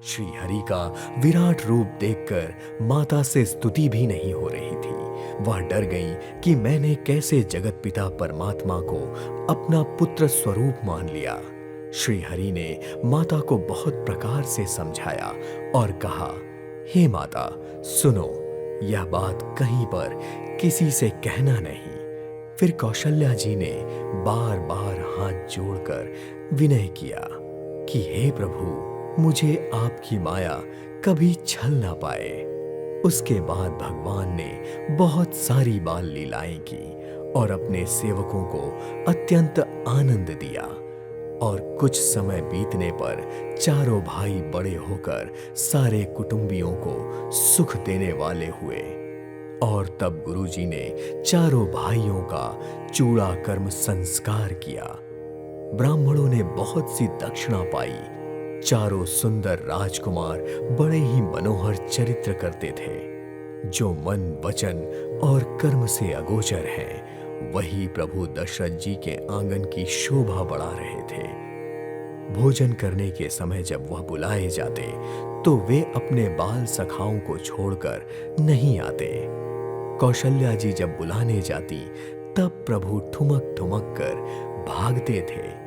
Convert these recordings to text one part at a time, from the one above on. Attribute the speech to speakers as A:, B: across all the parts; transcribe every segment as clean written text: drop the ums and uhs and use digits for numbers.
A: श्री हरि का विराट रूप देखकर माता से स्तुति भी नहीं हो रही थी। वह डर गई कि मैंने कैसे जगत पिता परमात्मा को अपना पुत्र स्वरूप मान लिया। श्री हरि ने माता को बहुत प्रकार से समझाया और कहा, हे माता सुनो, यह बात कहीं पर किसी से कहना नहीं। फिर कौशल्या जी ने बार बार हाथ जोड़कर विनय किया कि हे प्रभु, मुझे आपकी माया कभी छल ना पाए। उसके बाद भगवान ने बहुत सारी बाल लीलाएं की और अपने सेवकों को अत्यंत आनंद दिया। और कुछ समय बीतने पर चारों भाई बड़े होकर सारे कुटुंबियों को सुख देने वाले हुए। और तब गुरुजी ने चारों भाइयों का चूड़ा कर्म संस्कार किया। ब्राह्मणों ने बहुत सी दक्षिणा पाई। चारों सुंदर राजकुमार बड़े ही मनोहर चरित्र करते थे। जो मन वचन और कर्म से अगोचर हैं, वही प्रभु दशरथ जी के आंगन की शोभा बढ़ा रहे थे। भोजन करने के समय जब वह बुलाए जाते तो वे अपने बाल सखाओं को छोड़कर नहीं आते। कौशल्या जी जब बुलाने जाती तब प्रभु ठुमक ठुमक कर भागते थे।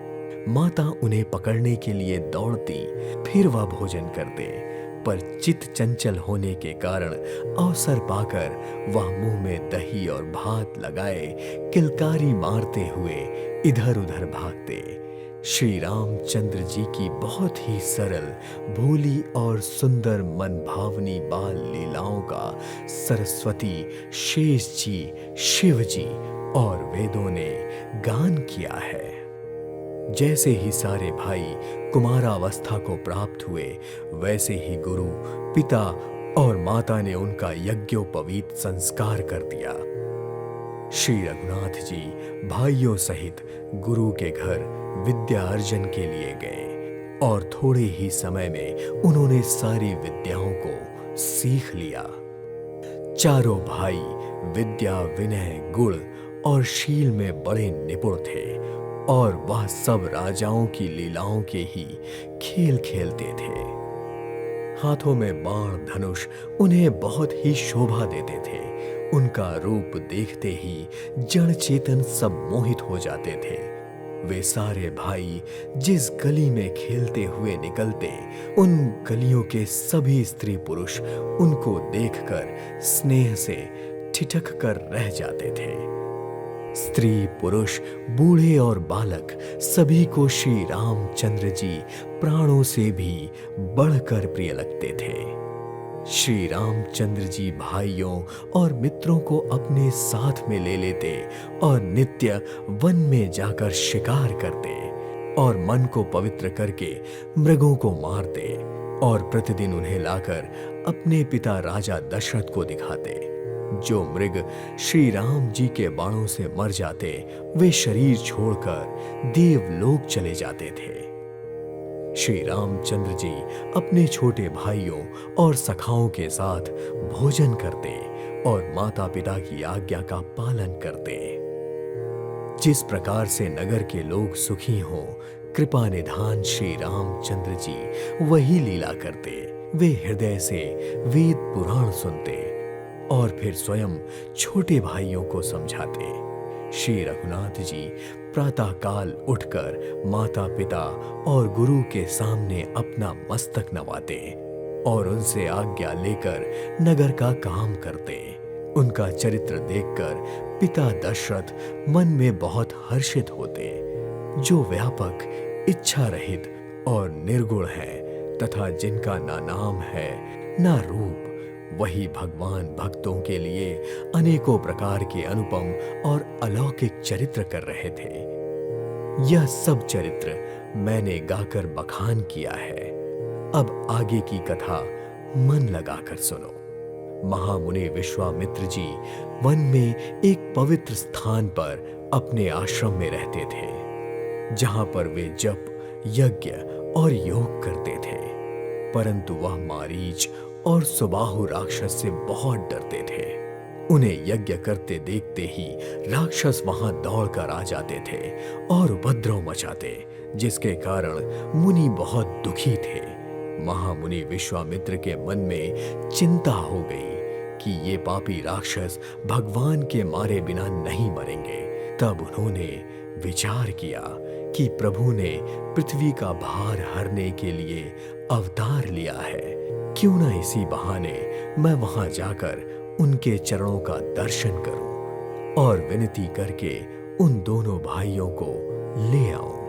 A: माता उन्हें पकड़ने के लिए दौड़ती, फिर वह भोजन करते, पर चित्त चंचल होने के कारण अवसर पाकर वह मुंह में दही और भात लगाए किलकारी मारते हुए इधर उधर भागते। श्री रामचंद्र जी की बहुत ही सरल, भोली और सुंदर मनभावनी बाल लीलाओं का सरस्वती, शेष जी, शिव जी और वेदों ने गान किया है। जैसे ही सारे भाई कुमारावस्था को प्राप्त हुए, वैसे ही गुरु, पिता और माता ने उनका यज्ञोपवीत संस्कार कर दिया। श्री रघुनाथ जी भाइयों सहित गुरु के घर विद्या अर्जन के लिए गए और थोड़े ही समय में उन्होंने सारी विद्याओं को सीख लिया। चारों भाई विद्या, विनय, गुण और शील में बड़े निपुण थे और वह सब राजाओं की लीलाओं के ही खेल खेलते थे। हाथों में बाण, धनुष उन्हें बहुत ही शोभा देते थे। उनका रूप देखते ही जड़ चेतन सब मोहित हो जाते थे। वे सारे भाई जिस गली में खेलते हुए निकलते, उन गलियों के सभी स्त्री पुरुष उनको देखकर स्नेह से ठिठक कर रह जाते थे। स्त्री, पुरुष, बूढ़े और बालक सभी को श्री रामचंद्र जी प्राणों से भी बढ़कर प्रिय लगते थे। श्री रामचंद्र जी भाइयों और मित्रों को अपने साथ में ले लेते और नित्य वन में जाकर शिकार करते और मन को पवित्र करके मृगों को मारते और प्रतिदिन उन्हें लाकर अपने पिता राजा दशरथ को दिखाते। जो मृग श्री राम जी के बाणों से मर जाते, वे शरीर छोड़कर देवलोक चले जाते थे। श्री रामचंद्र जी अपने छोटे भाइयों और सखाओं के साथ भोजन करते और माता पिता की आज्ञा का पालन करते। जिस प्रकार से नगर के लोग सुखी हों, कृपा निधान श्री रामचंद्र जी वही लीला करते। वे हृदय से वेद पुराण सुनते और फिर स्वयं छोटे भाइयों को समझाते। श्री रघुनाथ जी प्रातः काल उठकर माता पिता और गुरु के सामने अपना मस्तक नवाते और उनसे आज्ञा लेकर नगर का काम करते। उनका चरित्र देखकर पिता दशरथ मन में बहुत हर्षित होते। जो व्यापक, इच्छा रहित और निर्गुण है तथा जिनका ना नाम है ना रूप, वही भगवान भक्तों के लिए अनेकों प्रकार के अनुपम और अलौकिक चरित्र कर रहे थे। यह सब चरित्र मैंने गाकर बखान किया है। अब आगे की कथा मन लगाकर सुनो। महामुनि विश्वामित्र जी वन में एक पवित्र स्थान पर अपने आश्रम में रहते थे, जहां पर वे जप, यज्ञ और योग करते थे। परंतु वह मारीच और सुबाहु राक्षस से बहुत डरते थे। उन्हें यज्ञ करते देखते ही राक्षस वहां दौड़कर आ जाते थे और उपद्रव मचाते, जिसके कारण मुनि बहुत दुखी थे। महामुनि विश्वामित्र के मन में चिंता हो गई कि ये पापी राक्षस भगवान के मारे बिना नहीं मरेंगे। तब उन्होंने विचार किया कि प्रभु ने पृथ्वी का भार हरने के लिए अवतार लिया है, क्यों ना इसी बहाने मैं वहां जाकर उनके चरणों का दर्शन करूं और विनती करके उन दोनों भाइयों को ले आऊं।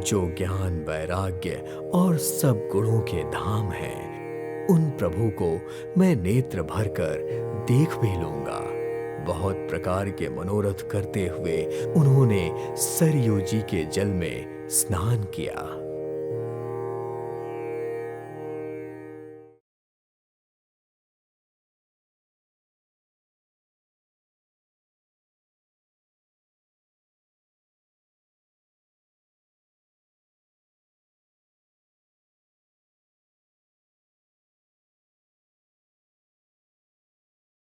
A: जो ज्ञान, वैराग्य और सब गुणों के धाम हैं, उन प्रभु को मैं नेत्र भरकर देख भी लूंगा। बहुत प्रकार के मनोरथ करते हुए उन्होंने सरयू जी के जल में स्नान किया।